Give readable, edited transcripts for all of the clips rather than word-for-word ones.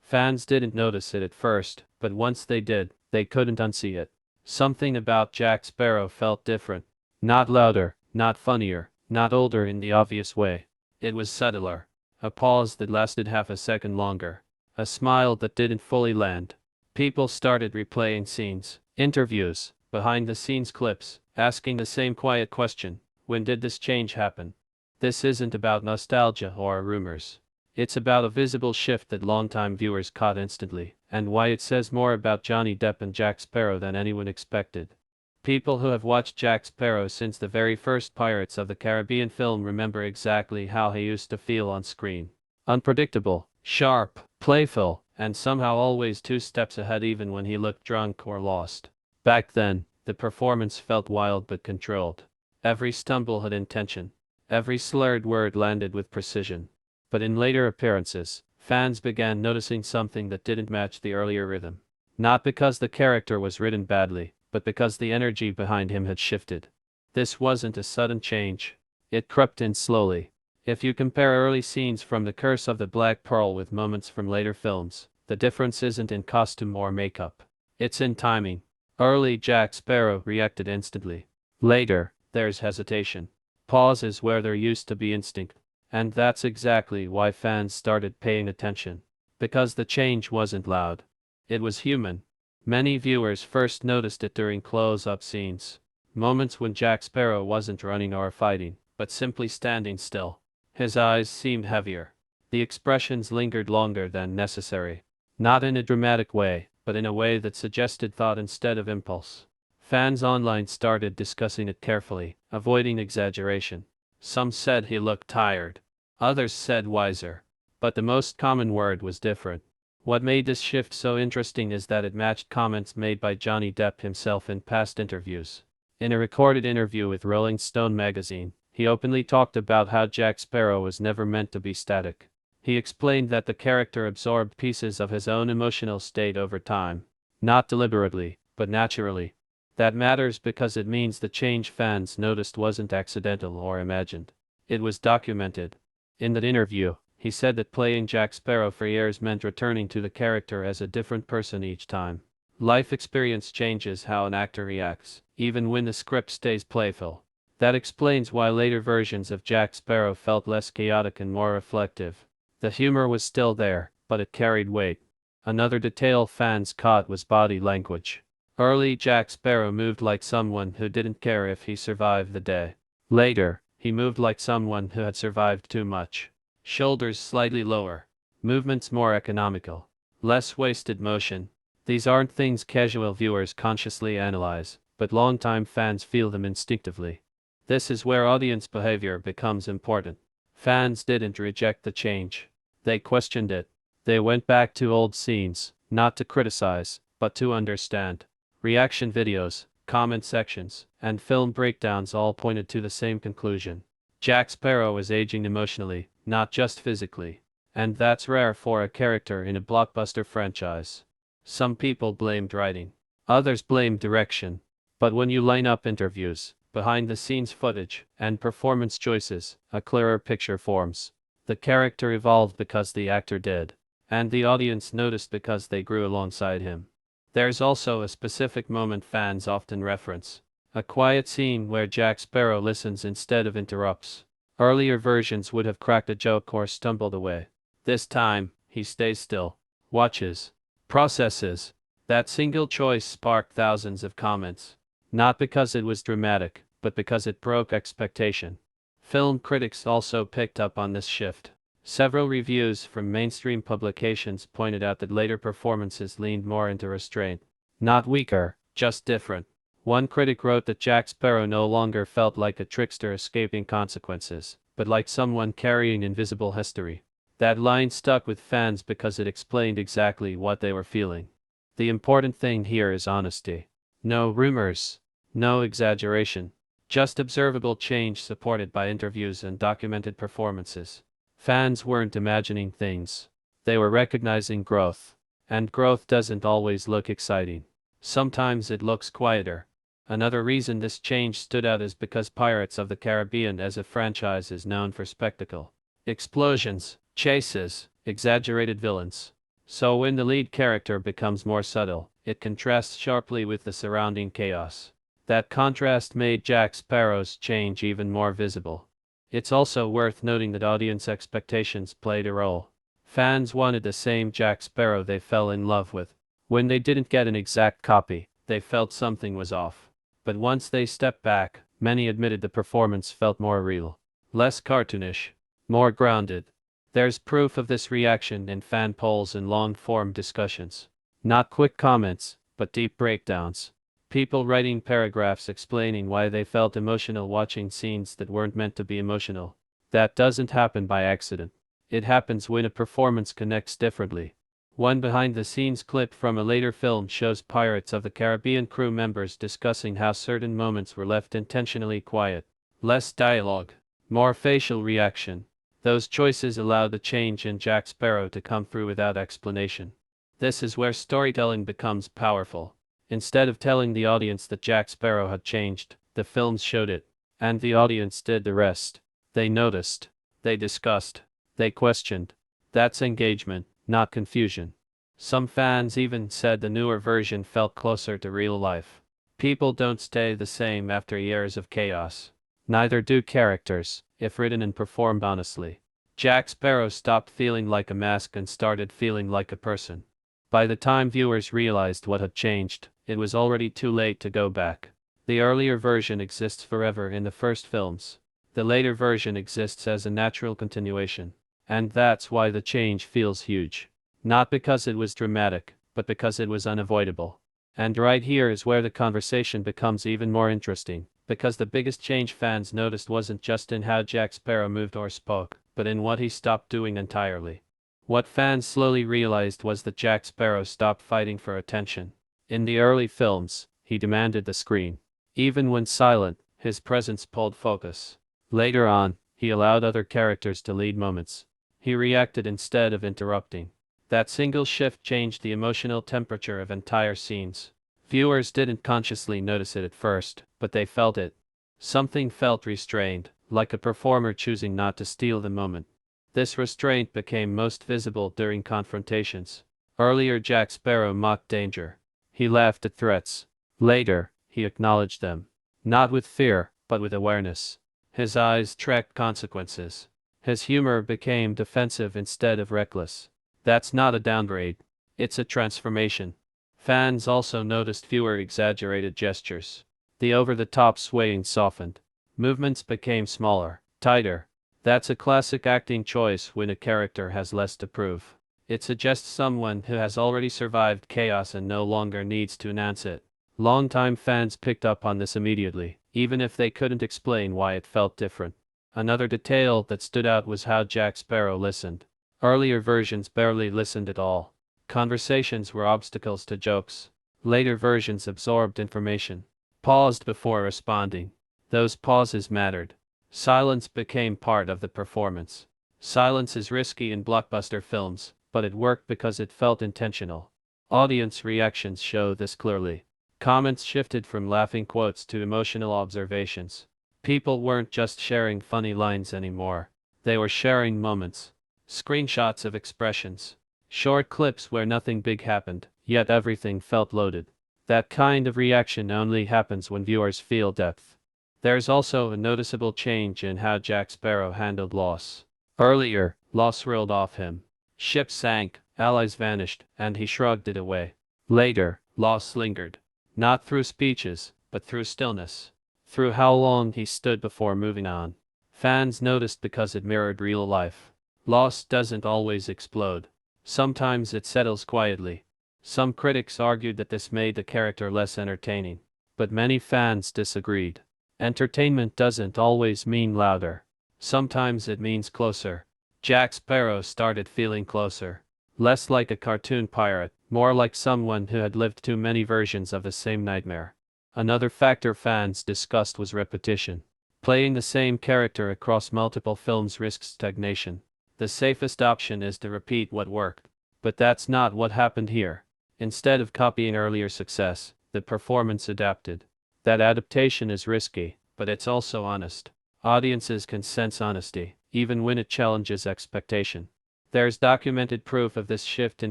Fans didn't notice it at first, but once they did, they couldn't unsee it. Something about Jack Sparrow felt different. Not louder, not funnier, not older in the obvious way. It was subtler. A pause that lasted half a second longer. A smile that didn't fully land. People started replaying scenes, interviews, behind-the-scenes clips, asking the same quiet question: when did this change happen? This isn't about nostalgia or rumors. It's about a visible shift that longtime viewers caught instantly, and why it says more about Johnny Depp and Jack Sparrow than anyone expected. People who have watched Jack Sparrow since the very first Pirates of the Caribbean film remember exactly how he used to feel on screen. Unpredictable, sharp, playful, and somehow always 2 steps ahead even when he looked drunk or lost. Back then, the performance felt wild but controlled. Every stumble had intention. Every slurred word landed with precision. But in later appearances, fans began noticing something that didn't match the earlier rhythm. Not because the character was written badly, but because the energy behind him had shifted. This wasn't a sudden change. It crept in slowly. If you compare early scenes from The Curse of the Black Pearl with moments from later films, the difference isn't in costume or makeup. It's in timing. Early Jack Sparrow reacted instantly. Later, there's hesitation. Pauses where there used to be instinct. And that's exactly why fans started paying attention. Because the change wasn't loud. It was human. Many viewers first noticed it during close-up scenes. Moments when Jack Sparrow wasn't running or fighting, but simply standing still. His eyes seemed heavier. The expressions lingered longer than necessary. Not in a dramatic way, but in a way that suggested thought instead of impulse. Fans online started discussing it carefully, avoiding exaggeration. Some said he looked tired. Others said wiser. But the most common word was different. What made this shift so interesting is that it matched comments made by Johnny Depp himself in past interviews. In a recorded interview with Rolling Stone magazine, he openly talked about how Jack Sparrow was never meant to be static. He explained that the character absorbed pieces of his own emotional state over time. Not deliberately, but naturally. That matters because it means the change fans noticed wasn't accidental or imagined. It was documented. In that interview, he said that playing Jack Sparrow for years meant returning to the character as a different person each time. Life experience changes how an actor reacts, even when the script stays playful. That explains why later versions of Jack Sparrow felt less chaotic and more reflective. The humor was still there, but it carried weight. Another detail fans caught was body language. Early Jack Sparrow moved like someone who didn't care if he survived the day. Later, he moved like someone who had survived too much. Shoulders slightly lower. Movements more economical. Less wasted motion. These aren't things casual viewers consciously analyze, but longtime fans feel them instinctively. This is where audience behavior becomes important. Fans didn't reject the change. They questioned it. They went back to old scenes, not to criticize, but to understand. Reaction videos, comment sections, and film breakdowns all pointed to the same conclusion. Jack Sparrow is aging emotionally, not just physically. And that's rare for a character in a blockbuster franchise. Some people blamed writing. Others blamed direction. But when you line up interviews, behind-the-scenes footage, and performance choices, a clearer picture forms. The character evolved because the actor did. And the audience noticed because they grew alongside him. There's also a specific moment fans often reference. A quiet scene where Jack Sparrow listens instead of interrupts. Earlier versions would have cracked a joke or stumbled away. This time, he stays still, watches, processes. That single choice sparked thousands of comments. Not because it was dramatic, but because it broke expectation. Film critics also picked up on this shift. Several reviews from mainstream publications pointed out that later performances leaned more into restraint. Not weaker, just different. One critic wrote that Jack Sparrow no longer felt like a trickster escaping consequences, but like someone carrying invisible history. That line stuck with fans because it explained exactly what they were feeling. The important thing here is honesty. No rumors. No exaggeration. Just observable change supported by interviews and documented performances. Fans weren't imagining things. They were recognizing growth. And growth doesn't always look exciting. Sometimes it looks quieter. Another reason this change stood out is because Pirates of the Caribbean as a franchise is known for spectacle. Explosions, chases, exaggerated villains. So when the lead character becomes more subtle, it contrasts sharply with the surrounding chaos. That contrast made Jack Sparrow's change even more visible. It's also worth noting that audience expectations played a role. Fans wanted the same Jack Sparrow they fell in love with. When they didn't get an exact copy, they felt something was off. But once they stepped back, many admitted the performance felt more real. Less cartoonish. More grounded. There's proof of this reaction in fan polls and long-form discussions. Not quick comments, but deep breakdowns. People writing paragraphs explaining why they felt emotional watching scenes that weren't meant to be emotional. That doesn't happen by accident. It happens when a performance connects differently. One behind-the-scenes clip from a later film shows Pirates of the Caribbean crew members discussing how certain moments were left intentionally quiet. Less dialogue, more facial reaction. Those choices allowed the change in Jack Sparrow to come through without explanation. This is where storytelling becomes powerful. Instead of telling the audience that Jack Sparrow had changed, the films showed it. And the audience did the rest. They noticed. They discussed. They questioned. That's engagement, not confusion. Some fans even said the newer version felt closer to real life. People don't stay the same after years of chaos. Neither do characters, if written and performed honestly. Jack Sparrow stopped feeling like a mask and started feeling like a person. By the time viewers realized what had changed, it was already too late to go back. The earlier version exists forever in the first films. The later version exists as a natural continuation. And that's why the change feels huge. Not because it was dramatic, but because it was unavoidable. And right here is where the conversation becomes even more interesting, because the biggest change fans noticed wasn't just in how Jack Sparrow moved or spoke, but in what he stopped doing entirely. What fans slowly realized was that Jack Sparrow stopped fighting for attention. In the early films, he demanded the screen. Even when silent, his presence pulled focus. Later on, he allowed other characters to lead moments. He reacted instead of interrupting. That single shift changed the emotional temperature of entire scenes. Viewers didn't consciously notice it at first, but they felt it. Something felt restrained, like a performer choosing not to steal the moment. This restraint became most visible during confrontations. Earlier, Jack Sparrow mocked danger. He laughed at threats. Later, he acknowledged them. Not with fear, but with awareness. His eyes tracked consequences. His humor became defensive instead of reckless. That's not a downgrade. It's a transformation. Fans also noticed fewer exaggerated gestures. The over-the-top swaying softened. Movements became smaller, tighter. That's a classic acting choice when a character has less to prove. It suggests someone who has already survived chaos and no longer needs to announce it. Longtime fans picked up on this immediately, even if they couldn't explain why it felt different. Another detail that stood out was how Jack Sparrow listened. Earlier versions barely listened at all. Conversations were obstacles to jokes. Later versions absorbed information, paused before responding. Those pauses mattered. Silence became part of the performance. Silence is risky in blockbuster films, but it worked because it felt intentional. Audience reactions show this clearly. Comments shifted from laughing quotes to emotional observations. People weren't just sharing funny lines anymore. They were sharing moments. Screenshots of expressions. Short clips where nothing big happened, yet everything felt loaded. That kind of reaction only happens when viewers feel depth. There's also a noticeable change in how Jack Sparrow handled loss. Earlier, loss rolled off him. Ships sank, allies vanished, and he shrugged it away. Later, loss lingered. Not through speeches, but through stillness. Through how long he stood before moving on. Fans noticed because it mirrored real life. Loss doesn't always explode. Sometimes it settles quietly. Some critics argued that this made the character less entertaining. But many fans disagreed. Entertainment doesn't always mean louder. Sometimes it means closer. Jack Sparrow started feeling closer. Less like a cartoon pirate, more like someone who had lived too many versions of the same nightmare. Another factor fans discussed was repetition. Playing the same character across multiple films risks stagnation. The safest option is to repeat what worked. But that's not what happened here. Instead of copying earlier success, the performance adapted. That adaptation is risky, but it's also honest. Audiences can sense honesty, even when it challenges expectation. There's documented proof of this shift in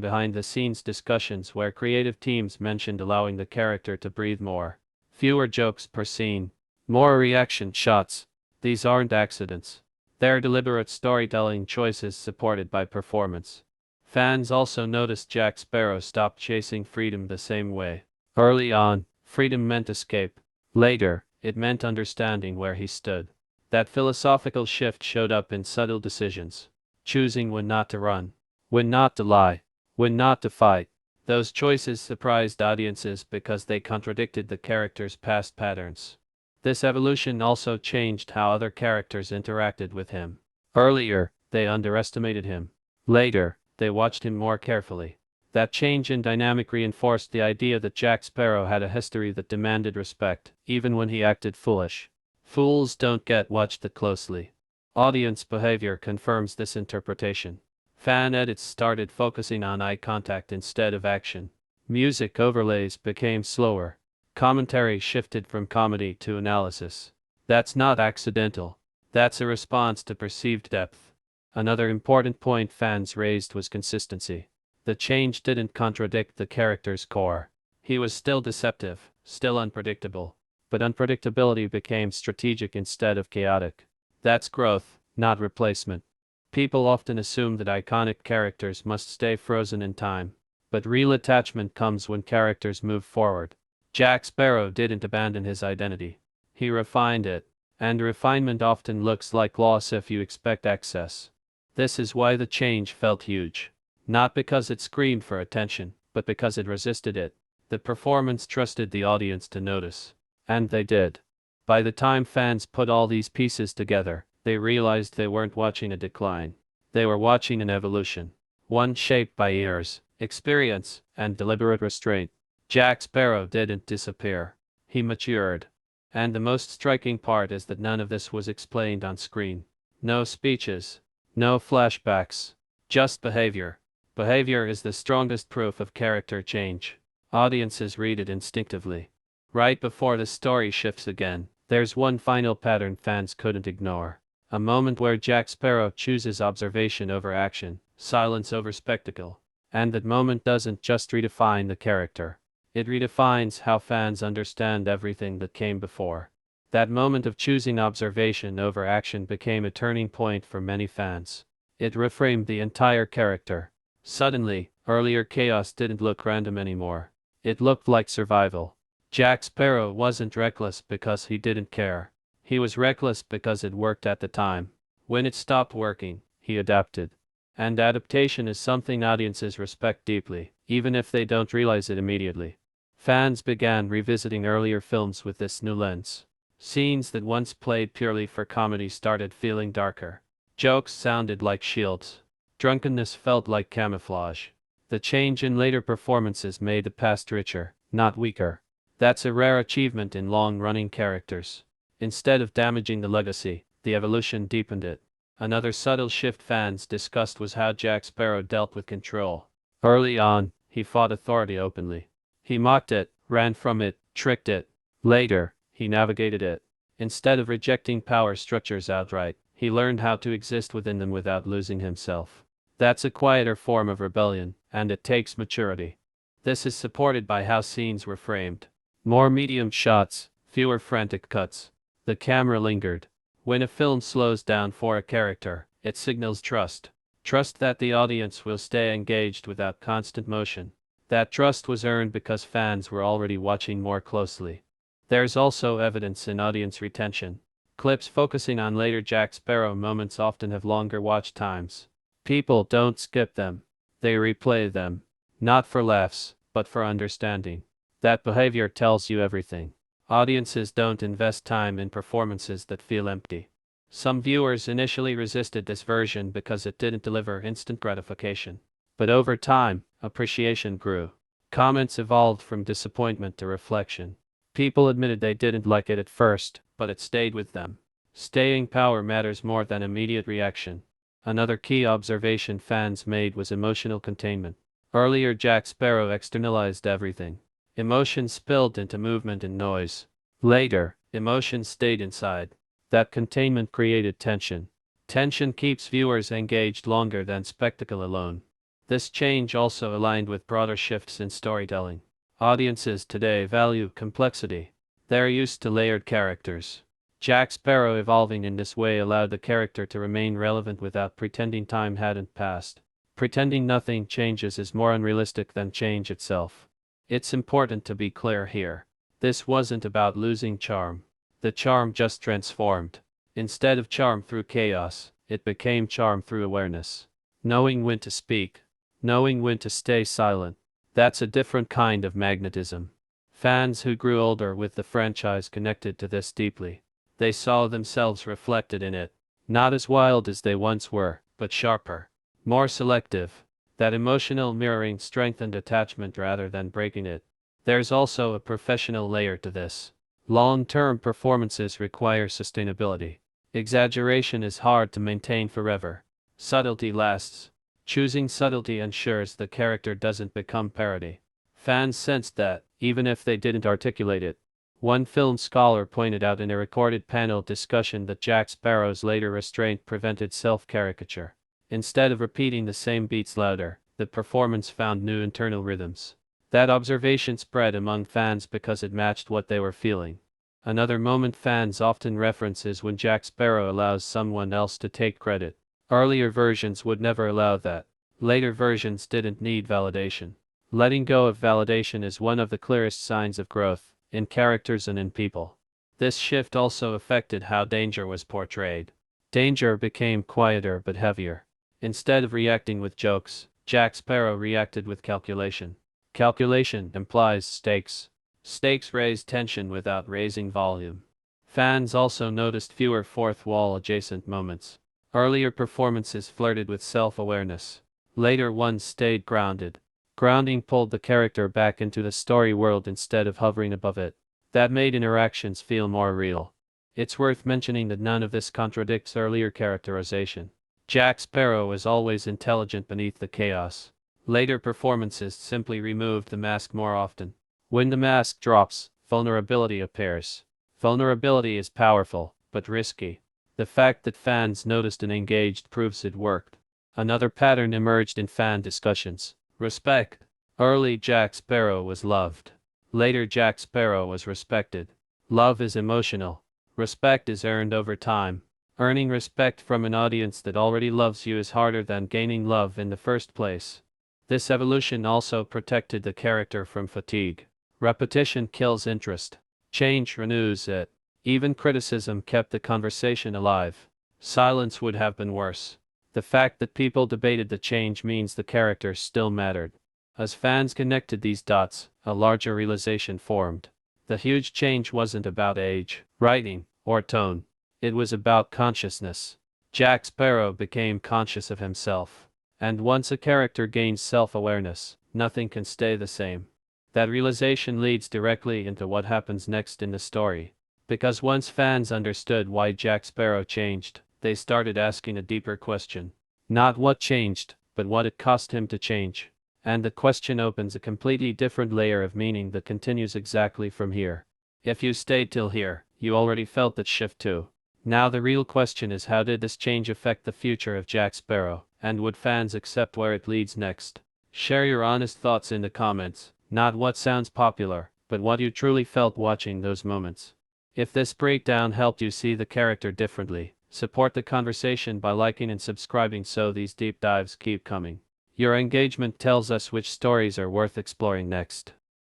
behind-the-scenes discussions where creative teams mentioned allowing the character to breathe more. Fewer jokes per scene. More reaction shots. These aren't accidents. They're deliberate storytelling choices supported by performance. Fans also noticed Jack Sparrow stopped chasing freedom the same way. Early on, freedom meant escape. Later, it meant understanding where he stood. That philosophical shift showed up in subtle decisions. Choosing when not to run, when not to lie, when not to fight. Those choices surprised audiences because they contradicted the character's past patterns. This evolution also changed how other characters interacted with him. Earlier, they underestimated him. Later, they watched him more carefully. That change in dynamic reinforced the idea that Jack Sparrow had a history that demanded respect, even when he acted foolish. Fools don't get watched that closely. Audience behavior confirms this interpretation. Fan edits started focusing on eye contact instead of action. Music overlays became slower. Commentary shifted from comedy to analysis. That's not accidental. That's a response to perceived depth. Another important point fans raised was consistency. The change didn't contradict the character's core. He was still deceptive, still unpredictable. But unpredictability became strategic instead of chaotic. That's growth, not replacement. People often assume that iconic characters must stay frozen in time. But real attachment comes when characters move forward. Jack Sparrow didn't abandon his identity. He refined it. And refinement often looks like loss if you expect excess. This is why the change felt huge. Not because it screamed for attention, but because it resisted it. The performance trusted the audience to notice. And they did. By the time fans put all these pieces together, they realized they weren't watching a decline. They were watching an evolution. One shaped by years, experience, and deliberate restraint. Jack Sparrow didn't disappear. He matured. And the most striking part is that none of this was explained on screen. No speeches. No flashbacks. Just behavior. Behavior is the strongest proof of character change. Audiences read it instinctively. Right before the story shifts again, there's one final pattern fans couldn't ignore. A moment where Jack Sparrow chooses observation over action, silence over spectacle. And that moment doesn't just redefine the character. It redefines how fans understand everything that came before. That moment of choosing observation over action became a turning point for many fans. It reframed the entire character. Suddenly, earlier chaos didn't look random anymore. It looked like survival. Jack Sparrow wasn't reckless because he didn't care. He was reckless because it worked at the time. When it stopped working, he adapted. And adaptation is something audiences respect deeply, even if they don't realize it immediately. Fans began revisiting earlier films with this new lens. Scenes that once played purely for comedy started feeling darker. Jokes sounded like shields. Drunkenness felt like camouflage. The change in later performances made the past richer, not weaker. That's a rare achievement in long-running characters. Instead of damaging the legacy, the evolution deepened it. Another subtle shift fans discussed was how Jack Sparrow dealt with control. Early on, he fought authority openly. He mocked it, ran from it, tricked it. Later, he navigated it. Instead of rejecting power structures outright, he learned how to exist within them without losing himself. That's a quieter form of rebellion, and it takes maturity. This is supported by how scenes were framed. More medium shots, fewer frantic cuts. The camera lingered. When a film slows down for a character, it signals trust. Trust that the audience will stay engaged without constant motion. That trust was earned because fans were already watching more closely. There's also evidence in audience retention. Clips focusing on later Jack Sparrow moments often have longer watch times. People don't skip them. They replay them. Not for laughs, but for understanding. That behavior tells you everything. Audiences don't invest time in performances that feel empty. Some viewers initially resisted this version because it didn't deliver instant gratification. But over time, appreciation grew. Comments evolved from disappointment to reflection. People admitted they didn't like it at first, but it stayed with them. Staying power matters more than immediate reaction. Another key observation fans made was emotional containment. Earlier Jack Sparrow externalized everything. Emotion spilled into movement and noise. Later, emotion stayed inside. That containment created tension. Tension keeps viewers engaged longer than spectacle alone. This change also aligned with broader shifts in storytelling. Audiences today value complexity. They're used to layered characters. Jack Sparrow evolving in this way allowed the character to remain relevant without pretending time hadn't passed. Pretending nothing changes is more unrealistic than change itself. It's important to be clear here. This wasn't about losing charm. The charm just transformed. Instead of charm through chaos, it became charm through awareness. Knowing when to speak. Knowing when to stay silent. That's a different kind of magnetism. Fans who grew older with the franchise connected to this deeply. They saw themselves reflected in it. Not as wild as they once were, but sharper. More selective. That emotional mirroring strengthened attachment rather than breaking it. There's also a professional layer to this. Long-term performances require sustainability. Exaggeration is hard to maintain forever. Subtlety lasts. Choosing subtlety ensures the character doesn't become parody. Fans sensed that, even if they didn't articulate it. One film scholar pointed out in a recorded panel discussion that Jack Sparrow's later restraint prevented self-caricature. Instead of repeating the same beats louder, the performance found new internal rhythms. That observation spread among fans because it matched what they were feeling. Another moment fans often reference is when Jack Sparrow allows someone else to take credit. Earlier versions would never allow that. Later versions didn't need validation. Letting go of validation is one of the clearest signs of growth, in characters and in people. This shift also affected how danger was portrayed. Danger became quieter but heavier. Instead of reacting with jokes, Jack Sparrow reacted with calculation. Calculation implies stakes. Stakes raise tension without raising volume. Fans also noticed fewer fourth-wall adjacent moments. Earlier performances flirted with self-awareness. Later ones stayed grounded. Grounding pulled the character back into the story world instead of hovering above it. That made interactions feel more real. It's worth mentioning that none of this contradicts earlier characterization. Jack Sparrow was always intelligent beneath the chaos. Later performances simply removed the mask more often. When the mask drops, vulnerability appears. Vulnerability is powerful, but risky. The fact that fans noticed and engaged proves it worked. Another pattern emerged in fan discussions. Respect. Early Jack Sparrow was loved. Later Jack Sparrow was respected. Love is emotional. Respect is earned over time. Earning respect from an audience that already loves you is harder than gaining love in the first place. This evolution also protected the character from fatigue. Repetition kills interest. Change renews it. Even criticism kept the conversation alive. Silence would have been worse. The fact that people debated the change means the character still mattered. As fans connected these dots, a larger realization formed. The huge change wasn't about age, writing, or tone. It was about consciousness. Jack Sparrow became conscious of himself. And once a character gains self-awareness, nothing can stay the same. That realization leads directly into what happens next in the story. Because once fans understood why Jack Sparrow changed, they started asking a deeper question. Not what changed, but what it cost him to change. And the question opens a completely different layer of meaning that continues exactly from here. If you stayed till here, you already felt that shift too. Now the real question is, how did this change affect the future of Jack Sparrow, and would fans accept where it leads next? Share your honest thoughts in the comments, not what sounds popular, but what you truly felt watching those moments. If this breakdown helped you see the character differently, support the conversation by liking and subscribing so these deep dives keep coming. Your engagement tells us which stories are worth exploring next.